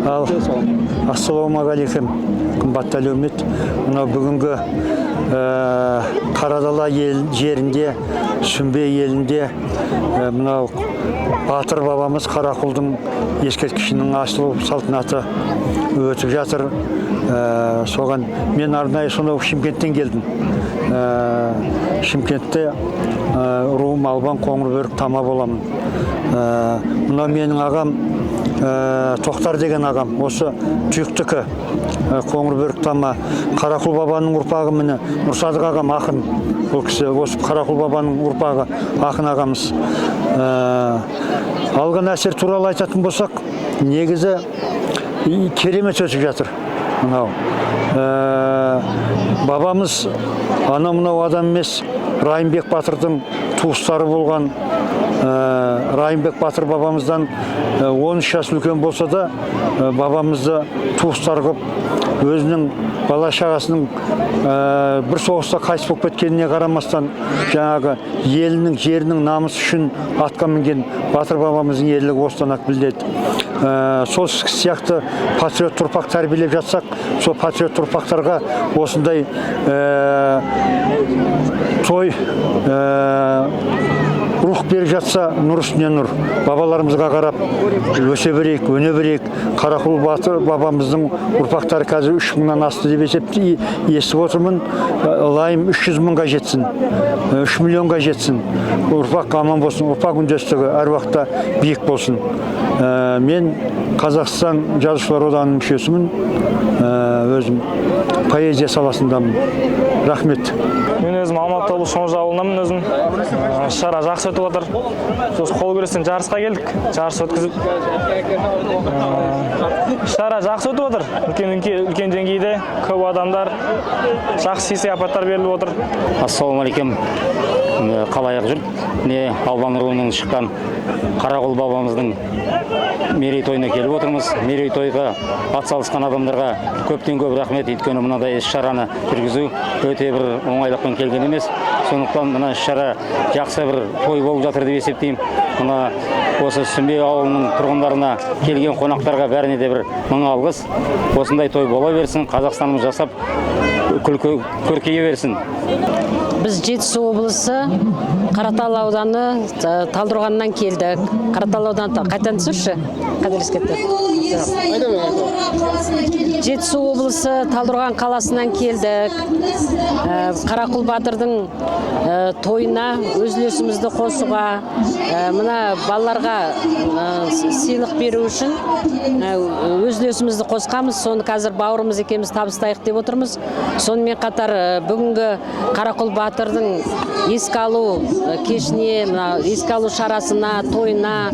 Ассалаумағалейкум, қымбатты әлеумет. Мына бүгінгі Қарадала жерінде, Сүмбе елінде мынау Батыр бабамыз Қарақұлдың ескерткішінің ашылу салтанаты өтіп жатыр. Соған мен арнайы сонау Шымкенттен келдім. Шымкентте руым Албан Қоңырбөрік Тама боламын. Мына менің ағам Тоқтар деген ағам, осы Түйіктікі Қоңырбөрік Тама, Қарақұл бабаның ұрпағы міне, Нұрсадық ағам ақын, ол кісі осы Қарақұл бабаның ұрпағы ақын ағамыз. Алған әсер туралы айтатын болсақ, негізі керемет өтіп жатыр. Бабамыз мынау адам емес, Райымбек Батырдың туыстары болған. Райымбек Батыр бабамыздан 13 жас үлкен болса да, бабамызды туыстар қып, өзінің бала шағасының бір соғыста қайтыс болып кеткеніне қарамастан, жаңағы елінің, жерінің намысы үшін атқа мінген Батыр бабамыздың ерлігі осыдан-ақ білдеді. Сол сияқты патриот ұрпақ тәрбиелеп жатсақ, сол патриот ұрпақтарға осындай той рух беріп жатса, нұр үстіне нұр. Бабаларымызға қарап, өсе берейік, өне берейік. Қарақұл Батыр бабамыздың ұрпақтары қазір 3000-нан асты деп есепті естіп отырмын. Лайым 300 мыңға жетсін, 3 миллионға жетсін. Ұрпақ аман болсын, ұрпақ үндестігі әр уақытта биік болсын. Мен Қазақстан Жазушылар одағының мүшесімін, өзім поэзия саласындамын. Рахмет. Мен өзім Алматы облысы Шоңжа ауылынамын өзім. Шара жақсы өтіп отыр. Қол күрестен жарысқа келдік. Жарыс өткізіп. Шара жақсы өтіп отыр. Үлкен деңгейде көп адамдар, жақсы сый-сияпаттар беріліп отыр. Ассалаумағалейкум. Қалайық жұрт. Албан руынан шыққан Қарақұл бабамыздың мерейтойына келіп отырмыз. Мерейтойға атсалысқан адамдарға көптен көп рахмет. Өйткені мынадай іс-шараны жүргізу өте бір оңайлықпен келген емес. Сондықтан мына іс-шара жақсы бір той болып жатыр деп есептеймін. Мына осы Сүмбе ауылының тұрғындарына келген қонақтарға бәріне де бір мың алғыс. Осындай той бола берсін, Қазақстанымыз жасап көркейе берсін. Біз Жетісу облысы Қаратал ауданы Талдырғаннан келдік. Қаратал ауданы қайтан түсірші? Жетісу облысы Талдырған қаласынан келдік. Қарақұл Батырдың тойына өз үлесімізді қосуға, мына балаларға сыйлық беру үшін өз үлесімізді қосқанбыз. Соны қазір бауырымыз екеуміз табыстайық деп отырмыз. Сонымен қатар бүгінгі Қарақұл Батырдың еске алу кешіне, еске алу шарасына, тойына,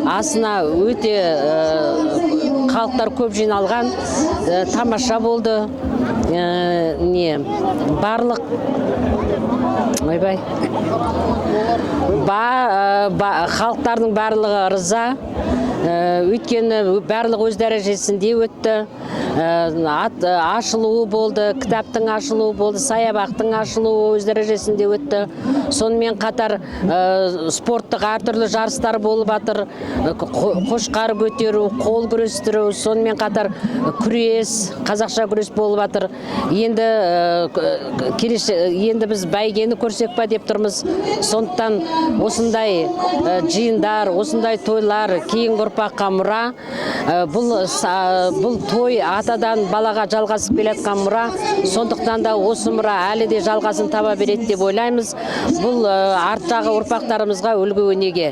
асына өте халықтар көп жиналған, тамаша болды. Барлық халықтардың барлығы риза. Өйткені барлық өз дәрежесінде өтті. Ашылуы болды, кітаптың ашылуы болды, саябақтың ашылуы өз дәрежесінде өтті. Сонымен қатар спорттық әртүрлі жарыстар болып жатыр. Қошқар көтеру, қол күрестіру, сонымен қатар күрес, қазақша күрес болып жатыр. Енді біз бәйгені көрсек па деп тұрмыз. Сондықтан осындай жиындар, осындай тойлар кейінгі ұрпаққа мұра. Бұл той атадан балаға жалғасып келеткен мұра. Сондықтан да осы мұра әлі де жалғасын таба береді деп ойлаймыз. Бұл арттағы ұрпақтарымызға үлгі өнеге.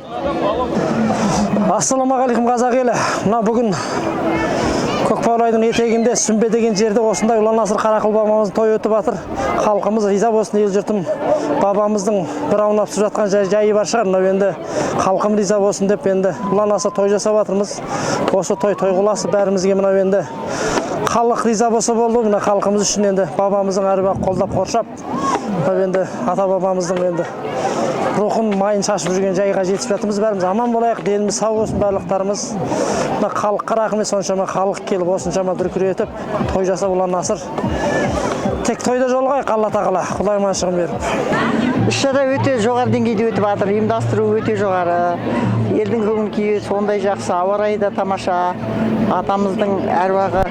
Ассалаумағалейкум қазақ елі. Бүгін Көкбаурайдың етегінде Сүмбе деген жерде осындай ұлан асыр Қарақұл бабамыздың той өтіп жатыр. Халқымыз риза болсын, ел жұртым. Бабамыздың бір аунап түсіп жатқан жайы бар шығар. Енді халқым риза болсын деп енді ұлан асыр той жасап жатырмыз. Осы той құласы бәрімізге мынау енді халық риза болса болды. Мына халқымыз үшін енді бабамыздың әрбір қолдап қоршап, енді ата бабамыздың енді рухын майын шашып жүрген жайға жетіп жатырмыз. Бәріміз аман болайық, деніміз сау болсын барлықтарымыз. Мына халыққа рахмет, соншама халық келіп осыншама дүркіретіп той жасап ұлан асыр. Тек тойда жолығайық, Алла тағала Құдай машығын беріп. Іс-шара өте жоғары деңгейде өтіп жатыр, ұйымдастыру өте жоғары. Елдің көңіл күйі сондай жақсы, ауа райы да тамаша. атамыздың әруағы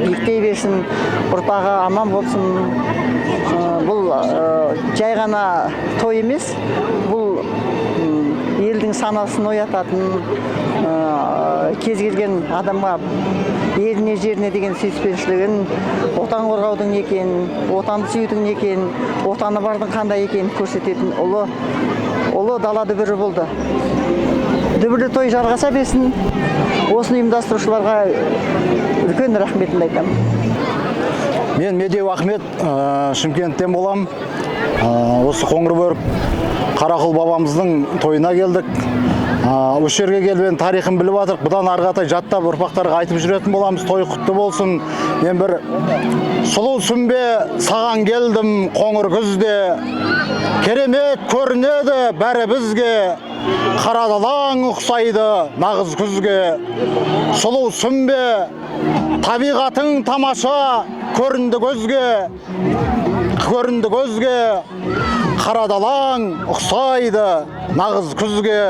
биіктей берсін, ұрпағы аман болсын. Бұл жай ғана той емес, бұл елдің санасын оятатын, кез келген адамға еліне жеріне деген сүйіспеншілігін, отан қорғаудың не екенін, отанды сүюдің не екенін, отаны бардың қандай екенін көрсететін ұлы дала дүбірі болды. Дүбірлі той жалғаса берсін. Осыны ұйымдастырушыларға үлкен рахметімді айтамын. Мен Медеу Ахмет, Шымкенттен болам. Осы Қоңырбөрік Қарақұл бабамыздың тойына келдік. Осы жерге келген тарихын біліп жатырық. Бұдан арғатай жаттап ұрпақтарға айтып жүретін боламыз. Той құтты болсын. Мен бір сұлу сүмбе саған келдім қоңыр күзде. Керемет көрінеді бәрі бізге. Қара далаң ұқсайды нағыз күзге. Сұлу сүмбе табиғатың тамаша көрінді көзге. Қара далаң ұқсайды нағыз күзге.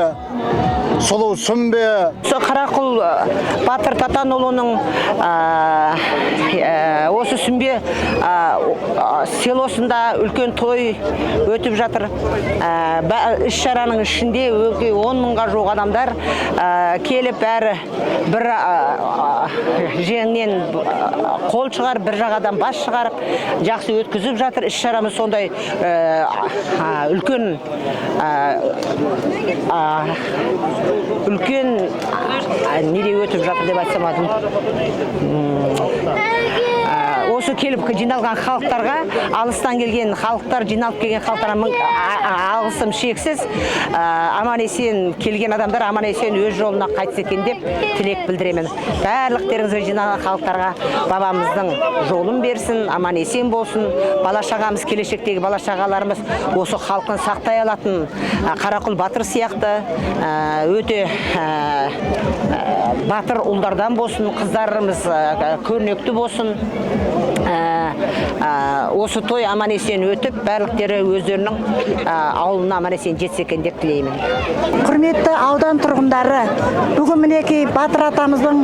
Сұлу сүмбе. Қарақұл Батыр Татанұлының осы сүмбе селосында үлкен той өтіп жатыр. Іс-шараның ішінде 10 мыңға жуық адамдар келіп бәрі бір жеңнен қол шығарып, бір жағадан бас шығарып, жақсы өткізіп жатыр. Іс-шарамыз сондай үлкен неде өтіп жатыр деп айтсам осы келіп жиналған халықтарға, алыстан келген халықтар, жиналып келген халықтарға алғысым шексіз. Аман-есен келген адамдар аман-есен өз жолына қайтса екен деп тілек білдіремін. Барлықтеріңізге жиналған халықтарға бабамыздың жолын берсін, аман-есен болсын. Бала-шағамыз, келешектегі бала-шағаларымыз осы халқын сақтай алатын Қарақұл Батыр сияқты өте батыр ұлдардан болсын, қыздарымыз көрнекті болсын. Осы той аман-есен өтіп, барлықтары өздерінің ауылына аман-есен жетсе екен деп тілеймін. Құрметті аудан тұрғындары, бүгін мінекей Батыр атамыздың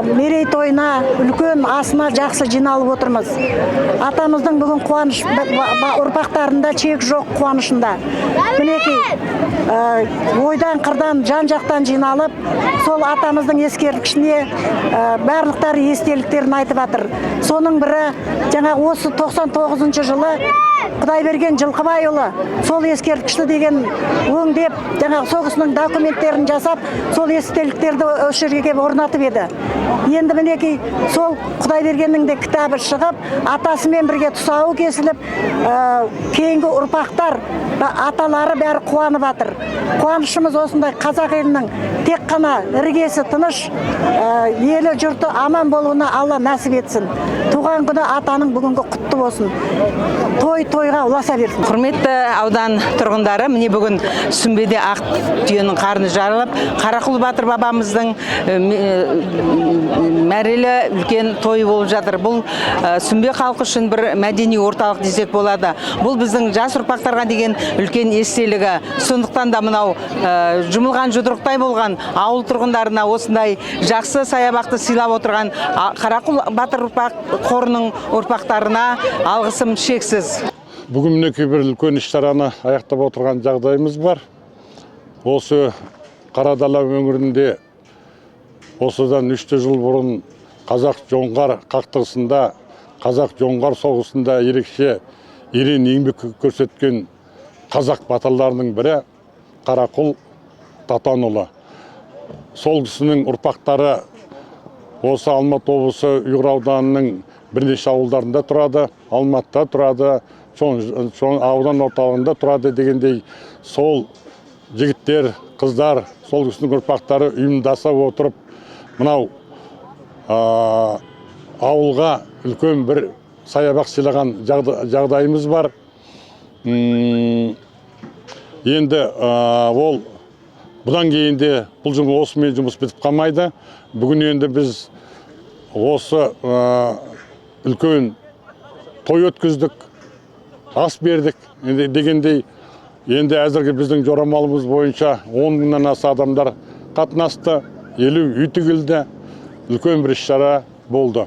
мерейтойына, үлкен асына жақсы жиналып отырмыз. Атамыздың бүгін қуаныш ұрпақтарында чек жоқ қуанышында. Мінекей ойдан қырдан жан-жақтан жиналып, сол атамыздың ескерткішіне барлықтары естеліктерін айтып жатыр. Соның бірі жаңа осы 99 жылы Құдайберген Жылқыбайұлы сол ескерткішті деген өңдеп, жаңа соғысының документтерін жасап, сол естеліктерді осы жерге орнатып еді. Енді мінекей сол Құдайбергеннің де кітабы шығып, атасымен бірге тұсауы кесіліп, кейінгі ұрпақтар, аталары бәрі қуанып жатыр. Қуанышымыз осындай қазақ елінің тек қана іргесі тыныш, елі жұрты аман болуына Алла нәсіп етсін. Туған күні атаның бүгінгі құтты болсын. Тойға ұласа берсін. Құрметті аудан тұрғындары, міне бүгін сүмбеде ақ түйенің қарны жарылып, Қарақұл Батыр бабамыздың мәрелі үлкен той болып жатыр. Бұл сүмбе халқы үшін бір мәдени орталық десек болады. Бұл біздің жас ұрпақтарға деген үлкен естелігі. Сондықтан да мынау жұмылған жұдырықтай болған ауыл тұрғындарына осындай жақсы саябақты сыйлап отырған Қарақұл Батыр қорының ұрпақтарына алғысым шексіз. Бүгін мінекей бір үлкен іс-шараны аяқтап отырған жағдайымыз бар. Осы Қарадала өңірінде осыдан 3 жыл бұрын Қазақ-Жоңғар қақтығысында, Қазақ-Жоңғар соғысында ерекше ерен еңбек көрсеткен қазақ батырларының бірі Қарақұл Татанұлы. Сол кісінің ұрпақтары осы Алматы облысы Ұйғыр ауданының бірнеше ауылдарында тұрады, Алматыда тұрады, аудан орталығында тұрады дегендей, сол жігіттер, қыздар, сол кісінің ұрпақтары ұйымдаса отырып, мынау ауылға үлкен бір саябақ сыйлаған жағдайымыз бар. Енді ол бұдан кейін де бұл осымен жұмыс бітіп қалмайды. Бүгін енді біз осы үлкен той өткіздік, ас бердік дегендей, енді әзірге біздің жорамалымыз бойынша 10 мыңнан аса адамдар қатынасты, 50 үй тігілді. үлкен бір іс-шара болды.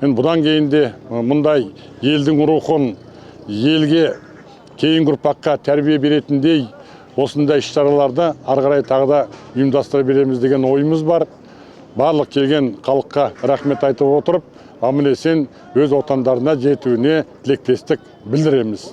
Енді бұдан кейін де мұндай елдің рухын елге кейінгі ұрпаққа тәрбие беретіндей осындай іс-шараларды ары қарай тағы да ұйымдастыра береміз деген ойымыз бар. Барлық келген халыққа рахмет айтып отырып, аман-есен өз отандарына жетуіне тілектестік білдіреміз.